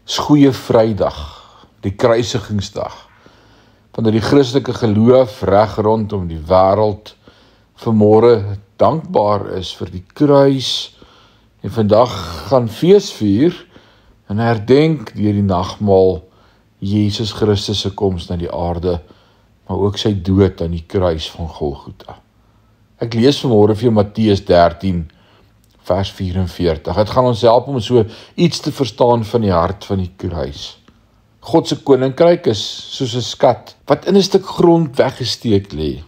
is Goeie Vrydag, die kruisigingsdag, wanneer die Christelike geloof reg rondom die wêreld vanmôre dankbaar is vir die kruis en vandag gaan fees vier en herdenk deur die nagmaal Jesus Christus se koms na die aarde, maar ook sy dood aan die kruis van Golgotha. Ek lees vanmôre vir jou Matteus 13 vers 44. Het gaan ons help om so iets te verstaan van die hart van die kruis. God se koninkryk is soos 'n skat wat in 'n stuk grond weggesteek lê.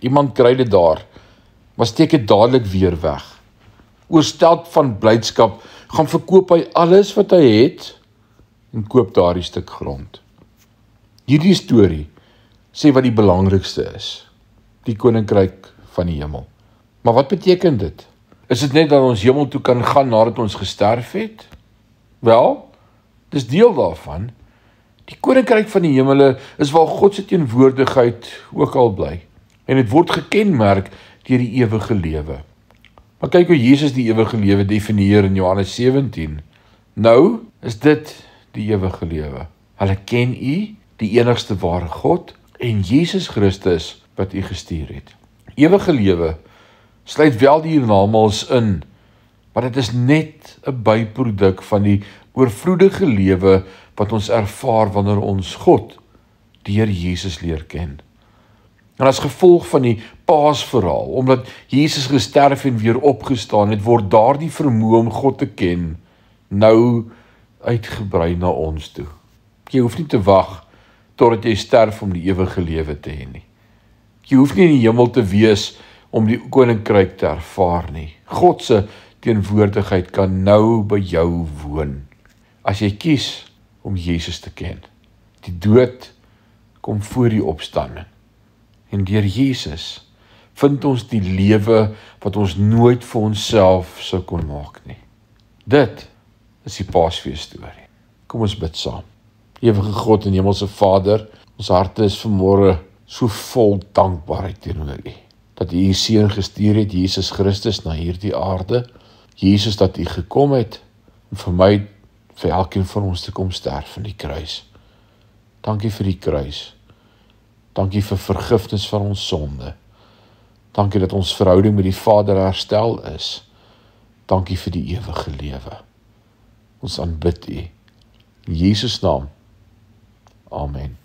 Iemand kry dit daar, maar steek dit dadelik weer weg. Oorstelp van blydskap gaan verkoop hy alles wat hy het en koop daardie stuk grond. Hierdie storie sê wat die belangrikste is, die koninkryk van die hemel. Maar wat beteken dit? Is dit net dat ons hemel toe kan gaan nadat ons gesterf het? Wel, dis deel daarvan. Die koninkryk van die hemele is waar God se teenwoordigheid ook al bly. En dit word gekenmerk deur die ewige lewe. Maar kyk hoe Jesus die ewige lewe definieer in Johannes 17. Nou is dit die ewige lewe. Hulle ken U, die enigste ware God, en Jesus Christus wat U gestuur het. Ewige lewe sluit wel die hiernamaals in, maar dit is net 'n byproduk van die oorvloedige lewe wat ons ervaar wanneer ons God deur Jesus leer ken. En as gevolg van die Paasverhaal, omdat Jesus gesterf en weer opgestaan het, word daardie vermoë om God te ken nou uitgebrei na ons toe. Jy hoef nie te wag totdat jy sterf om die ewige lewe te hê nie. Jy hoef nie in die hemel te wees om die koninkryk te ervaar nie. God se teenwoordigheid kan nou by jou woon, as jy kies om Jesus te ken. Die dood kom voor die opstanding. En deur Jesus vind ons die lewe wat ons nooit vir onsself sou kon maak nie. Dit is die Paasfees storie. Kom ons bid saam. Ewige God en Hemelse Vader, ons harte is vanmôre so vol dankbaarheid teenoor U. Dat U Seun gestuur het, Jesus Christus, na hierdie aarde. Jesus, dat U gekom het en vir my, vir elkeen van ons te kom sterf in die kruis. Dankie vir die kruis. Dankie vir vergifnis van ons sonde. Dankie dat ons verhouding met die Vader herstel is. Dankie vir die ewige lewe. Ons aanbid U. In Jesus naam. Amen.